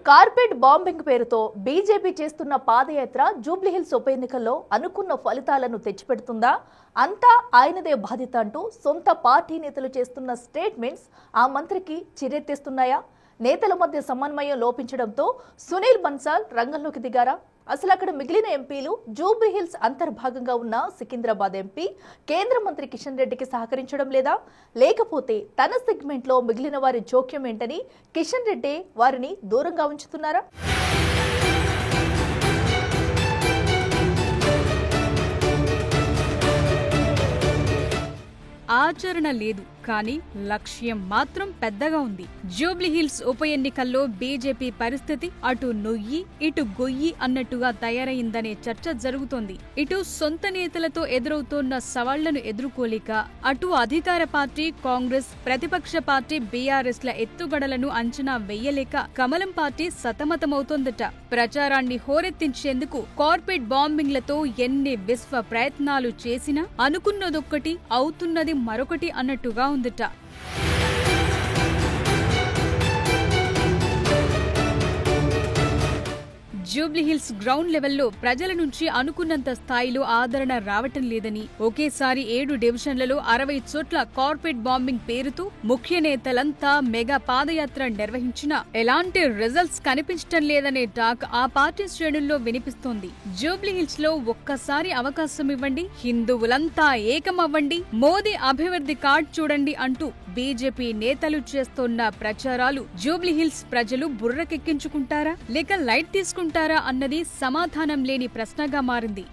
Carpet bombing పేరుతో BJP చేస్తున్న పాదయాత్ర జూబ్లీహిల్స్ ఉప ఎన్నికల్లో అనుకున్న ఫలితాలను తెచ్చిపెడుతుందా? అంతా ఆయనదే బాధ్యత అంటూ సొంత పార్టీ నేతలు చేస్తున్న స్టేట్మెంట్స్ ఆ మంత్రికి చిరెత్తిస్తున్నాయా? నేతల మధ్య సమన్వయం లోపించడంతో సునీల్ బన్సాల్ రంగంలోకి దిగారా? అసలు అక్కడ మిగిలిన ఎంపీలు జూబ్లీహిల్స్ అంతర్భాగంగా ఉన్న సికింద్రాబాద్ ఎంపీ కేంద్ర మంత్రి కిషన్ రెడ్డికి సహకరించడం లేదా? లేకపోతే తన సెగ్మెంట్లో మిగిలిన వారి జోక్యం ఏంటని కిషన్ రెడ్డి వారిని దూరంగా ఉంచుతున్నారా? ఆచరణ లేదు, కానీ లక్ష్యం మాత్రం పెద్దగా ఉంది. జూబ్లీహిల్స్ ఉప ఎన్నికల్లో బీజేపీ పరిస్థితి అటు నొయ్యి ఇటు గొయ్యి అన్నట్టుగా తయారైందనే చర్చ జరుగుతోంది. ఇటు సొంత నేతలతో ఎదురవుతోన్న సవాళ్లను ఎదుర్కోలేక, అటు అధికార పార్టీ కాంగ్రెస్, ప్రతిపక్ష పార్టీ బీఆర్ఎస్ ల ఎత్తుగడలను అంచనా వెయ్యలేక కమలం పార్టీ సతమతమవుతోందట. ప్రచారాన్ని హోరెత్తించేందుకు కార్పెట్ బాంబింగ్లతో ఎన్ని విశ్వ ప్రయత్నాలు చేసినా అనుకున్నదొక్కటి అవుతున్నది మరొకటి అన్నట్టుగా ఉందట. జూబ్లీహిల్స్ గ్రౌండ్ లెవెల్లో ప్రజల నుంచి అనుకున్నంత స్థాయిలో ఆదరణ రావటం లేదని, ఒకేసారి 7 డివిజన్లలో 60 చోట్ల కార్పెట్ బాంబింగ్ పేరుతో ముఖ్య నేతలంతా మెగా పాదయాత్ర నిర్వహించినా ఎలాంటి రిజల్ట్స్ కనిపించటం లేదనే టాక్ ఆ పార్టీ శ్రేణుల్లో వినిపిస్తోంది. జూబ్లీహిల్స్ లో ఒక్కసారి అవకాశం ఇవ్వండి, హిందువులంతా ఏకమవ్వండి, మోదీ అభివృద్ధి కార్డ్ చూడండి అంటూ బీజేపీ నేతలు చేస్తోన్న ప్రచారాలు జూబ్లీహిల్స్ ప్రజలు బుర్రకెక్కించుకుంటారా లేక లైట్ తీసుకుంటారా అన్నది సమాధానం లేని ప్రశ్నగా మారింది.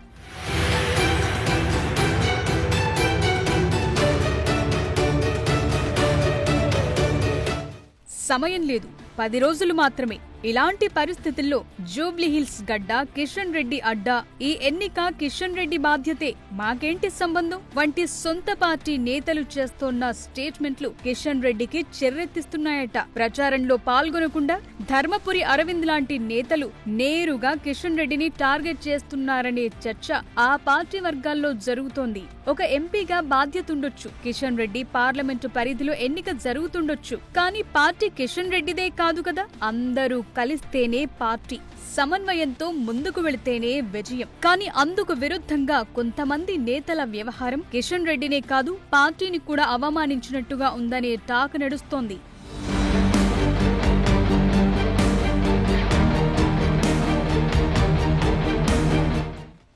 సమయం లేదు, 10 రోజులు మాత్రమే. ఇలాంటి పరిస్థితుల్లో జూబ్లీహిల్స్ గడ్డ, కిషన్ రెడ్డి అడ్డా, ఈ ఎన్నిక కిషన్ రెడ్డి బాధ్యతే, మాకేంటి సంబంధం వంటి సొంత పార్టీ నేతలు చేస్తోన్న స్టేట్మెంట్లు కిషన్ రెడ్డికి చెర్రెత్తిస్తున్నాయట. ప్రచారంలో పాల్గొనకుండా ధర్మపురి అరవింద్ లాంటి నేతలు నేరుగా కిషన్ రెడ్డిని టార్గెట్ చేస్తున్నారనే చర్చ ఆ పార్టీ వర్గాల్లో జరుగుతోంది. ఒక ఎంపీగా బాధ్యతుండొచ్చు, కిషన్ రెడ్డి పార్లమెంటు పరిధిలో ఎన్నిక జరుగుతుండొచ్చు, కానీ పార్టీ కిషన్ రెడ్డిదే కాదు కదా. అందరూ కలిస్తేనే పార్టీ, సమన్వయంతో ముందుకు వెళితేనే విజయం. కానీ అందుకు విరుద్ధంగా కొంతమంది నేతల వ్యవహారం కిషన్ రెడ్డినే కాదు పార్టీని కూడా అవమానించినట్టుగా ఉందనే టాక్ నడుస్తోంది.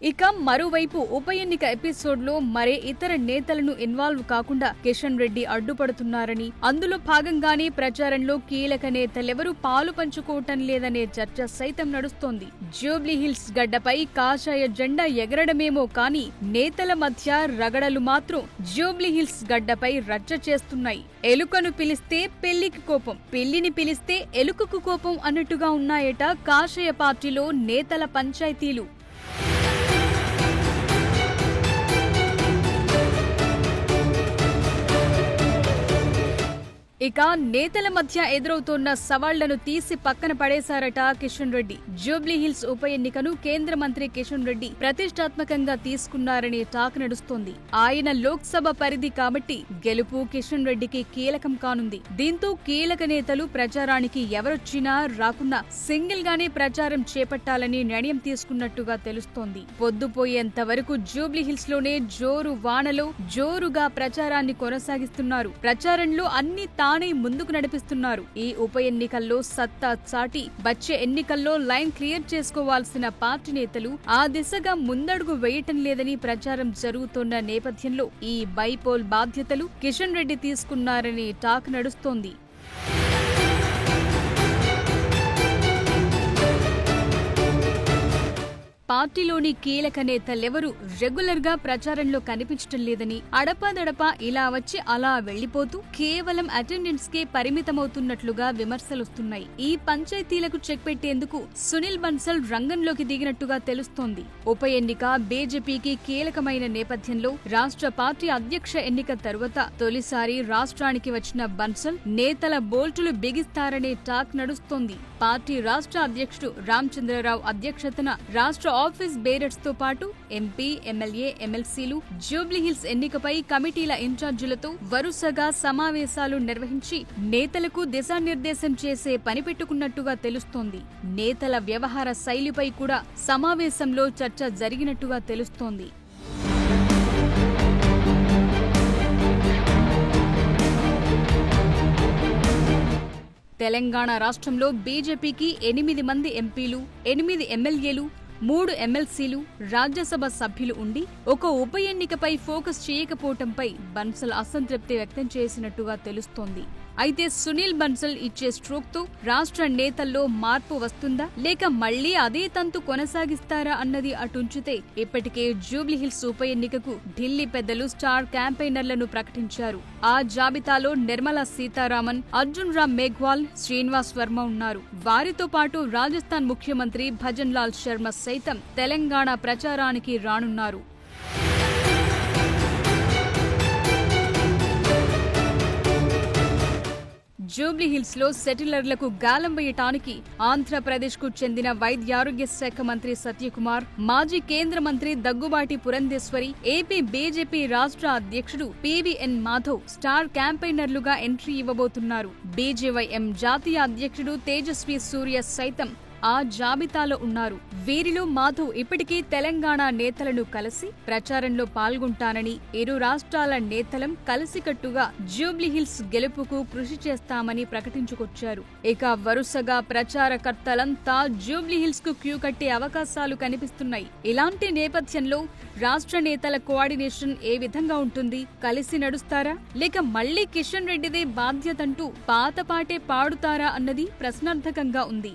ఇక మరోవైపు ఉప ఎన్నిక ఎపిసోడ్లో మరే ఇతర నేతలను ఇన్వాల్వ్ కాకుండా కిషన్ రెడ్డి అడ్డుపడుతున్నారని, అందులో భాగంగానే ప్రచారంలో కీలక నేతలెవరూ పాలు పంచుకోవటం లేదనే చర్చ సైతం నడుస్తోంది. జూబ్లీహిల్స్ గడ్డపై కాషాయ జెండా ఎగరడమేమో కానీ నేతల మధ్య రగడలు మాత్రం జూబ్లీహిల్స్ గడ్డపై రచ్చ చేస్తున్నాయి. ఎలుకను పిలిస్తే పెళ్లికి కోపం, పెళ్లిని పిలిస్తే ఎలుకకు కోపం అన్నట్టుగా ఉన్నాయట కాషాయ పార్టీలో నేతల పంచాయతీలు. ఇక నేతల మధ్య ఎదురవుతోన్న సవాళ్లను తీసి పక్కన పడేశారట కిషన్ రెడ్డి. జూబ్లీహిల్స్ ఉప ఎన్నికను కేంద్ర మంత్రి కిషన్ రెడ్డి ప్రతిష్టాత్మకంగా తీసుకున్నారనే టాక్ నడుస్తోంది. ఆయన లోక్సభ పరిధి కాబట్టి గెలుపు కిషన్ రెడ్డికి కీలకం కానుంది. దీంతో కీలక నేతలు ప్రచారానికి ఎవరొచ్చినా రాకున్నా సింగిల్ గానే ప్రచారం చేపట్టాలని నిర్ణయం తీసుకున్నట్టుగా తెలుస్తోంది. పొద్దుపోయేంత వరకు జూబ్లీహిల్స్ లోనే జోరు వానలో జోరుగా ప్రచారాన్ని కొనసాగిస్తున్నారు. ప్రచారంలో అన్ని తానే ముందుకు నడిపిస్తున్నారు. ఈ ఉప ఎన్నికల్లో సత్తా చాటి వచ్చే ఎన్నికల్లో లైన్ క్లియర్ చేసుకోవాల్సిన పార్టీ నేతలు ఆ దిశగా ముందడుగు వేయటం లేదని ప్రచారం జరుగుతున్న నేపథ్యంలో ఈ బైపోల్ బాధ్యతలు కిషన్ రెడ్డి తీసుకున్నారనే టాక్ నడుస్తోంది. పార్టీలోని కీలక నేతలెవరూ రెగ్యులర్ గా ప్రచారంలో కనిపించటం లేదని, అడపాదడపా ఇలా వచ్చి అలా వెళ్లిపోతూ కేవలం అటెండెన్స్ కే పరిమితమవుతున్నట్లుగా విమర్శలొస్తున్నాయి. ఈ పంచాయతీలకు చెక్ పెట్టేందుకు సునీల్ బన్సాల్ రంగంలోకి దిగినట్టుగా తెలుస్తోంది. ఉప ఎన్నిక బీజేపీకి కీలకమైన నేపథ్యంలో రాష్ట్ర పార్టీ అధ్యక్ష ఎన్నిక తరువాత తొలిసారి రాష్ట్రానికి వచ్చిన బన్సాల్ నేతల బోల్టులు బిగిస్తారనే టాక్ నడుస్తోంది. పార్టీ రాష్ట్ర అధ్యక్షుడు రామచంద్రరావు అధ్యక్షతన రాష్ట్ర ఆఫీస్ బేరర్స్ తో పాటు ఎంపీ, ఎమ్మెల్యే, ఎమ్మెల్సీలు జూబ్లీహిల్స్ ఎన్నికపై కమిటీల ఇన్ఛార్జీలతో వరుసగా సమావేశాలు నిర్వహించి నేతలకు దిశానిర్దేశం చేసే పని పెట్టుకున్నట్టుగా తెలుస్తోంది. నేతల వ్యవహార శైలిపై కూడా సమావేశంలో చర్చ జరిగినట్టుగా తెలుస్తోంది. తెలంగాణ రాష్ట్రంలో బీజేపీకి 8 మంది ఎంపీలు, 8 ఎమ్మెల్యేలు, 3 ఎమ్మెల్సీలు, రాజ్యసభ సభ్యులు ఉండి ఒక ఉప ఎన్నికపై ఫోకస్ చేయకపోవటంపై బన్సల్ అసంతృప్తి వ్యక్తం చేసినట్టుగా తెలుస్తోంది. అయితే సునీల్ బన్సల్ ఇచ్చే స్ట్రోక్ తో రాష్ట్ర నేతల్లో మార్పు వస్తుందా లేక మళ్లీ అదే తంతు కొనసాగిస్తారా అన్నది అటుంచితే ఇప్పటికే జూబ్లీహిల్స్ ఉప ఎన్నికకు ఢిల్లీ పెద్దలు స్టార్ క్యాంపెయినర్లను ప్రకటించారు. ఆ జాబితాలో నిర్మలా సీతారామన్, అర్జున్ రామ్ మేఘ్వాల్, శ్రీనివాస్ వర్మ ఉన్నారు. వారితో పాటు రాజస్థాన్ ముఖ్యమంత్రి భజన్ లాల్ శర్మ సైతం తెలంగాణ ప్రచారానికి రానున్నారు. జూబ్లీహిల్స్ లో సెటిలర్లకు గాలం వేయటానికి ఆంధ్రప్రదేశ్ కు చెందిన వైద్యారోగ్య శాఖ మంత్రి సత్యకుమార్, మాజీ కేంద్ర మంత్రి దగ్గుబాటి పురంధేశ్వరి, ఏపీ బీజేపీ రాష్ట్ర అధ్యక్షుడు పీవీఎన్ మాధవ్ స్టార్ క్యాంపెయినర్లుగా ఎంట్రీ ఇవ్వబోతున్నారు. బీజేవైఎం జాతీయ అధ్యక్షుడు తేజస్వి సూర్య సైతం ఆ జాబితాలో ఉన్నారు. వీరిలో మాధవ్ ఇప్పటికే తెలంగాణ నేతలను కలిసి ప్రచారంలో పాల్గొంటానని, ఇరు రాష్ట్రాల నేతలం కలిసికట్టుగా జూబ్లీహిల్స్ గెలుపుకు కృషి చేస్తామని ప్రకటించుకొచ్చారు. ఇక వరుసగా ప్రచారకర్తలంతా జూబ్లీహిల్స్ కు క్యూ కట్టే అవకాశాలు కనిపిస్తున్నాయి. ఇలాంటి నేపథ్యంలో రాష్ట్ర నేతల కోఆర్డినేషన్ ఏ విధంగా ఉంటుంది? కలిసి నడుస్తారా లేక మళ్లీ కిషన్ రెడ్డిదే బాధ్యతంటూ పాతపాటే పాడుతారా అన్నది ప్రశ్నార్థకంగా ఉంది.